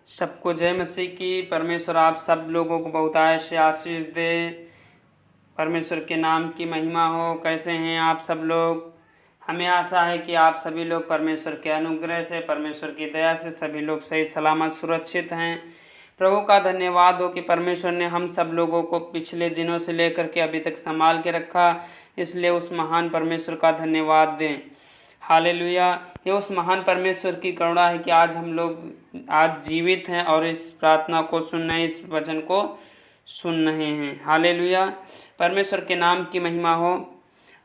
सबको जय मसीह की। परमेश्वर आप सब लोगों को बहुतायत से आशीष दे। परमेश्वर के नाम की महिमा हो। कैसे हैं आप सब लोग? हमें आशा है कि आप सभी लोग परमेश्वर के अनुग्रह से, परमेश्वर की दया से सभी लोग सही सलामत सुरक्षित हैं। प्रभु का धन्यवाद हो कि परमेश्वर ने हम सब लोगों को पिछले दिनों से लेकर के अभी तक संभाल के रखा, इसलिए उस महान परमेश्वर का धन्यवाद दें। हालेलुया। ये उस महान परमेश्वर की करुणा है कि आज हम लोग आज जीवित हैं और इस प्रार्थना को सुन रहे हैं, इस वचन को सुन रहे हैं। हालेलुया। परमेश्वर के नाम की महिमा हो।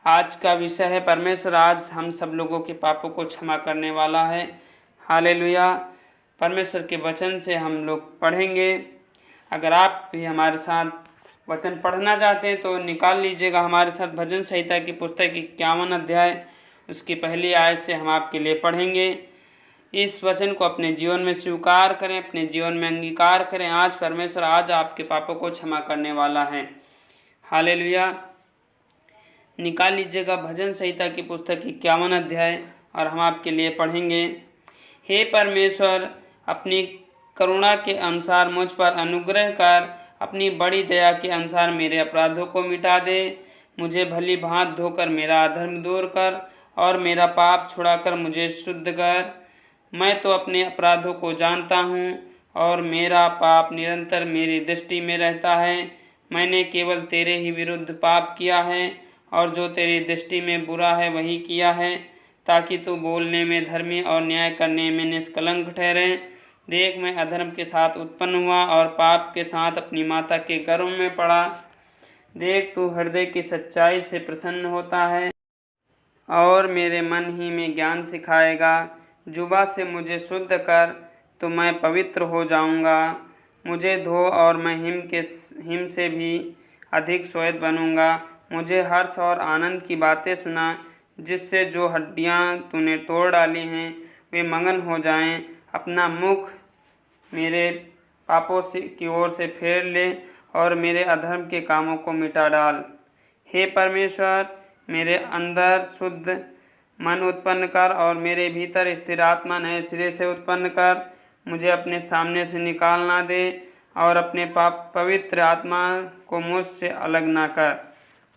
आज का विषय है परमेश्वर आज हम सब लोगों के पापों को क्षमा करने वाला है। हालेलुया। परमेश्वर के वचन से हम लोग पढ़ेंगे। अगर आप भी हमारे साथ वचन पढ़ना चाहते हैं तो निकाल लीजिएगा हमारे साथ भजन संहिता की पुस्तक 51 अध्याय, उसकी पहली आयत से हम आपके लिए पढ़ेंगे। इस वचन को अपने जीवन में स्वीकार करें, अपने जीवन में अंगीकार करें। आज परमेश्वर आज आपके पापों को क्षमा करने वाला है। हालेलुया। निकाल लीजिएगा भजन संहिता की पुस्तक 51 अध्याय और हम आपके लिए पढ़ेंगे। हे परमेश्वर, अपनी करुणा के अनुसार मुझ पर अनुग्रह कर, अपनी बड़ी दया के अनुसार मेरे अपराधों को मिटा दे। मुझे भली भांति धोकर मेरा अधर्म दूर कर और मेरा पाप छुड़ाकर मुझे शुद्ध कर। मैं तो अपने अपराधों को जानता हूँ और मेरा पाप निरंतर मेरी दृष्टि में रहता है। मैंने केवल तेरे ही विरुद्ध पाप किया है और जो तेरी दृष्टि में बुरा है वही किया है, ताकि तू बोलने में धर्मी और न्याय करने में निष्कलंक ठहरे। देख, मैं अधर्म के साथ उत्पन्न हुआ और पाप के साथ अपनी माता के गर्भ में पड़ा। देख, तू हृदय की सच्चाई से प्रसन्न होता है और मेरे मन ही में ज्ञान सिखाएगा। जुबा से मुझे शुद्ध कर तो मैं पवित्र हो जाऊंगा। मुझे धो और मैं हिम से भी अधिक श्वेत बनूंगा। मुझे हर्ष और आनंद की बातें सुना, जिससे जो हड्डियां तूने तोड़ डाली हैं वे मगन हो जाएं। अपना मुख मेरे पापों से की ओर से फेर ले और मेरे अधर्म के कामों को मिटा डाल। हे परमेश्वर, मेरे अंदर शुद्ध मन उत्पन्न कर और मेरे भीतर स्थिर आत्मा नए सिरे से उत्पन्न कर। मुझे अपने सामने से निकाल ना दे और अपने पवित्र आत्मा को मुझसे अलग ना कर।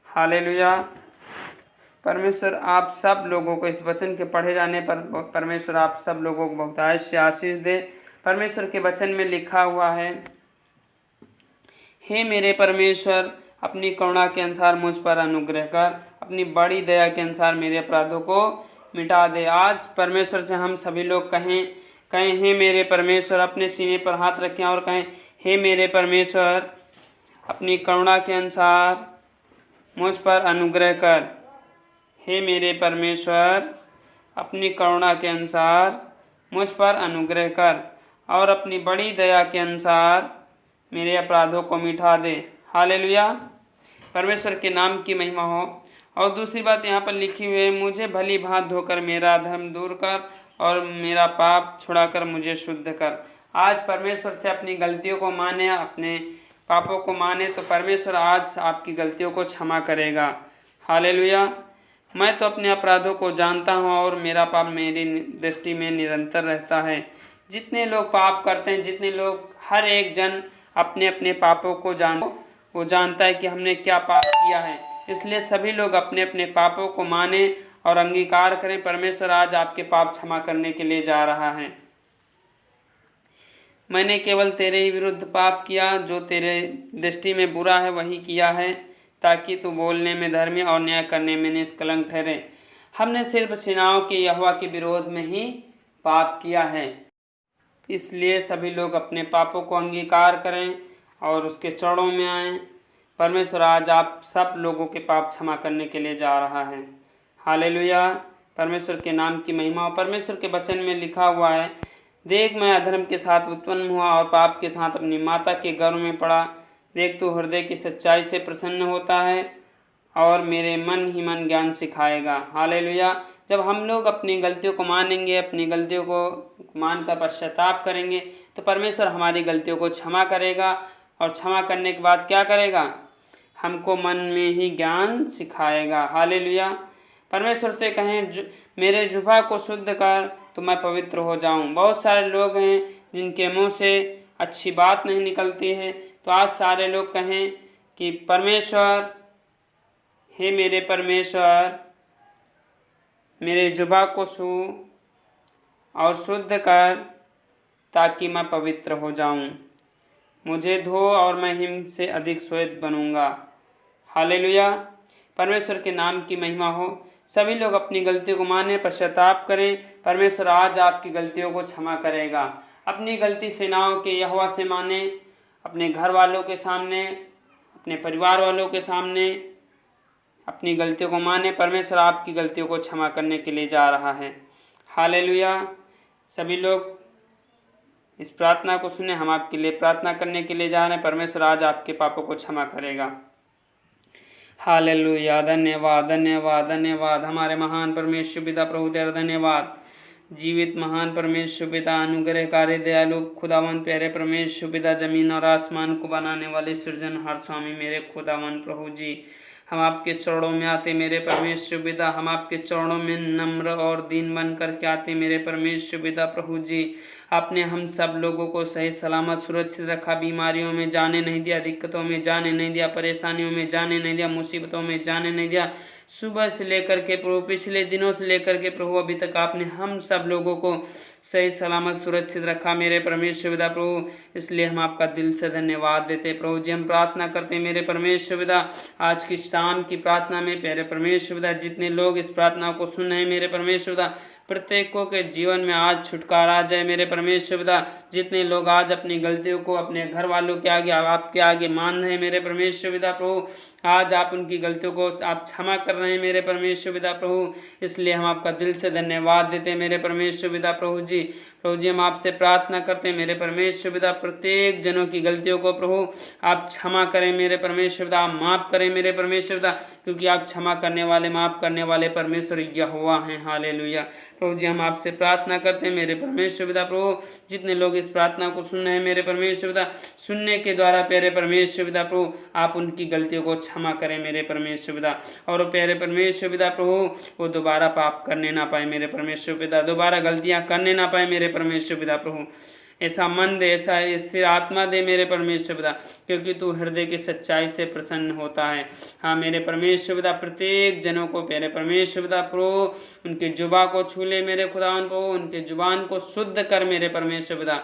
हालेलुया। परमेश्वर आप सब लोगों को इस वचन के पढ़े जाने पर परमेश्वर आप सब लोगों को बहुतायत से आशीष दे। परमेश्वर के वचन में लिखा हुआ है, हे मेरे परमेश्वर, अपनी करुणा के अनुसार मुझ पर अनुग्रह कर, अपनी बड़ी दया के अनुसार मेरे अपराधों को मिटा दे। आज परमेश्वर से हम सभी लोग कहें हे मेरे परमेश्वर। अपने सीने पर हाथ रखें और कहें, हे मेरे परमेश्वर, अपनी करुणा के अनुसार मुझ पर अनुग्रह कर। हे मेरे परमेश्वर, अपनी करुणा के अनुसार मुझ पर अनुग्रह कर और अपनी बड़ी दया के अनुसार मेरे अपराधों को मिटा दे। हालेलुया। परमेश्वर के नाम की महिमा हो। और दूसरी बात यहाँ पर लिखी हुई है, मुझे भली भांति धोकर मेरा धर्म दूर कर और मेरा पाप छुड़ाकर मुझे शुद्ध कर। आज परमेश्वर से अपनी गलतियों को माने, अपने पापों को माने, तो परमेश्वर आज आपकी गलतियों को क्षमा करेगा। हालेलुया। मैं तो अपने अपराधों को जानता हूँ और मेरा पाप मेरी दृष्टि में निरंतर रहता है। जितने लोग पाप करते हैं, जितने लोग, हर एक जन अपने अपने पापों को वो जानता है कि हमने क्या पाप किया है। इसलिए सभी लोग अपने अपने पापों को माने और अंगीकार करें। परमेश्वर आज आपके पाप क्षमा करने के लिए जा रहा है। मैंने केवल तेरे ही विरुद्ध पाप किया, जो तेरे दृष्टि में बुरा है वही किया है, ताकि तू बोलने में धर्मी और न्याय करने में निष्कलंक ठहरे। हमने सिर्फ सेनाओं के यहोवा के विरोध में ही पाप किया है। इसलिए सभी लोग अपने पापों को अंगीकार करें और उसके चरणों में आएं। परमेश्वर आज आप सब लोगों के पाप क्षमा करने के लिए जा रहा है। हालेलुया। परमेश्वर के नाम की महिमा। परमेश्वर के वचन में लिखा हुआ है, देख, मैं अधर्म के साथ उत्पन्न हुआ और पाप के साथ अपनी माता के गर्भ में पड़ा। देख, तू हृदय की सच्चाई से प्रसन्न होता है और मेरे मन ही मन ज्ञान सिखाएगा। हालेलुया। जब हम लोग अपनी गलतियों को मानेंगे, अपनी गलतियों को मानकर पश्चाताप करेंगे, तो परमेश्वर हमारी गलतियों को क्षमा करेगा और क्षमा करने के बाद क्या करेगा? हमको मन में ही ज्ञान सिखाएगा। हालेलुया। परमेश्वर से कहें, मेरे जुबा को शुद्ध कर तो मैं पवित्र हो जाऊं। बहुत सारे लोग हैं जिनके मुंह से अच्छी बात नहीं निकलती है। तो आज सारे लोग कहें कि परमेश्वर, हे मेरे परमेश्वर, मेरे जुबा को छू और शुद्ध कर ताकि मैं पवित्र हो जाऊं। मुझे धो और मैं हिम से अधिक श्वेत बनूंगा। हालेलुया, परमेश्वर के नाम की महिमा हो। सभी लोग अपनी गलती को माने, पश्चाताप करें। परमेश्वर आज आपकी गलतियों को क्षमा करेगा। अपनी गलती सेनाओं के यहोवा से माने, अपने घर वालों के सामने, अपने परिवार वालों के सामने अपनी गलतियों को माने। परमेश्वर आपकी गलतियों को क्षमा करने के लिए जा रहा है। हालेलुया, सभी लोग इस प्रार्थना को सुने। हम आपके लिए प्रार्थना करने के लिए जा रहे हैं। परमेश्वर आज आपके पापों को क्षमा करेगा। हालेलुया, धन्यवाद धन्यवाद धन्यवाद हमारे महान परमेश्वर पिता प्रभु तेरा धन्यवाद। जीवित महान परमेश्वर पिता, अनुग्रहकारी दयालु खुदावन प्यारे परमेश्वर पिता, जमीन और आसमान को बनाने वाले सृजनहार स्वामी मेरे खुदावन प्रभु जी, हम आपके चरणों में आते मेरे परमेश्वर पिता। हम आपके चरणों में नम्र और दीन बन करके आते मेरे परमेश्वर पिता प्रभु जी। आपने हम सब लोगों को सही सलामत सुरक्षित रखा, बीमारियों में जाने नहीं दिया, दिक्कतों में जाने नहीं दिया, परेशानियों में जाने नहीं दिया, मुसीबतों में जाने नहीं दिया। सुबह से लेकर के प्रभु, पिछले दिनों से लेकर के प्रभु अभी तक आपने हम सब लोगों को सही सलामत सुरक्षित रखा मेरे परमेश्वर पिता प्रभु। इसलिए हम आपका दिल से धन्यवाद देते प्रभु जी। हम प्रार्थना करते मेरे परमेश्वर पिता, आज की शाम की प्रार्थना में प्यारे परमेश्वर पिता, जितने लोग इस प्रार्थना को सुन रहे हैं मेरे परमेश्वर पिता, प्रत्येकों के जीवन में आज छुटकारा आ जाए मेरे परमेश्वर पिता। जितने लोग आज अपनी गलतियों को अपने घर वालों के आगे, आपके आगे मान रहे हैं मेरे परमेश्वर पिता प्रभु, आज आप उनकी गलतियों को आप क्षमा कर रहे हैं मेरे परमेश्वर पिता प्रभु। इसलिए हम आपका दिल से धन्यवाद देते हैं मेरे परमेश्वर पिता प्रभु जी। प्रभु जी, हम आपसे प्रार्थना करते हैं मेरे परमेश्वर पिता, प्रत्येक जनों की गलतियों को प्रभु आप क्षमा करें मेरे परमेश्वर पिता, आप माफ़ करें मेरे परमेश्वर पिता, क्योंकि आप क्षमा करने वाले, माफ़ करने वाले परमेश्वर यहोवा हैं। हालेलुया। प्रभु जी, हम आपसे प्रार्थना करते हैं मेरे परमेश्वर पिता प्रभु, जितने लोग इस प्रार्थना को सुन रहे हैं मेरे परमेश्वर पिता, सुनने के द्वारा प्यारे परमेश्वर पिता प्रभु आप उनकी गलतियों को क्षमा करें मेरे परमेश्वर पिता। और प्यारे परमेश्वर पिता प्रभु वो दोबारा पाप करने ना पाए मेरे परमेश्वर पिता, दोबारा गलतियाँ करने ना पाए मेरे परमेश्वर पिता प्रभु। ऐसा मन दे, ऐसा स्थिर आत्मा दे मेरे परमेश्वर पिता, क्योंकि तू हृदय की सच्चाई से प्रसन्न होता है। हाँ मेरे परमेश्वर पिता, प्रत्येक जनों को प्यारे परमेश्वर पिता प्रभु उनके जुबा को छू ले मेरे खुदावन प्रभु, उनके जुबान को शुद्ध कर मेरे परमेश्वर पिता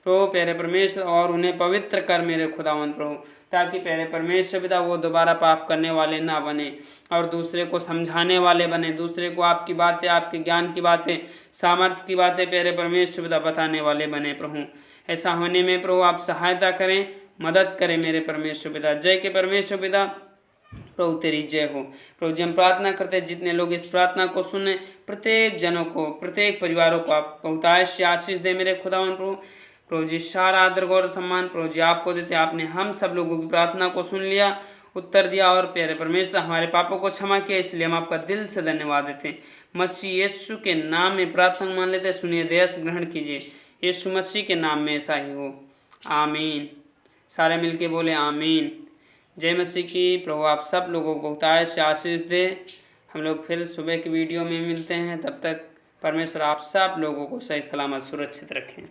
प्रभु प्यारे परमेश्वर, और उन्हें पवित्र कर मेरे खुदावन प्रभु, ताकि प्यारे परमेश्वर पिता वो दोबारा पाप करने वाले ना बने और दूसरे को समझाने वाले बने, दूसरे को आपकी बातें, आपके ज्ञान की बातें, सामर्थ्य की बातें प्यारे परमेश्वर पिता बताने वाले बने प्रभु। ऐसा होने में प्रभु आप सहायता करें, मदद करें मेरे परमेश्वर पिता। जय के परमेश्वर पिता प्रभु तेरी जय हो। प्रभु जी, हम प्रार्थना करते हैं जितने लोग इस प्रार्थना को सुने, प्रत्येक जनों को, प्रत्येक परिवारों को आप बहुतायत से आशीष दे मेरे खुदावन प्रभु। प्रभु जी, सारा आदर गौर सम्मान प्रभु जी आपको देते। आपने हम सब लोगों की प्रार्थना को सुन लिया, उत्तर दिया और प्यारे परमेश्वर हमारे पापों को क्षमा किया, इसलिए हम आपका दिल से धन्यवाद देते हैं। मसीह यीशु के नाम में प्रार्थना मान लेते, सुनिए, दया से ग्रहण कीजिए। यीशु मसीह के नाम में ऐसा ही हो, आमीन। सारे मिलके बोले आमीन। जय मसीह की। प्रभु आप सब लोगों को बहुतायत से आशीष दे। हम लोग फिर सुबह की वीडियो में मिलते हैं, तब तक परमेश्वर आप सब लोगों को सही सलामत सुरक्षित रखें।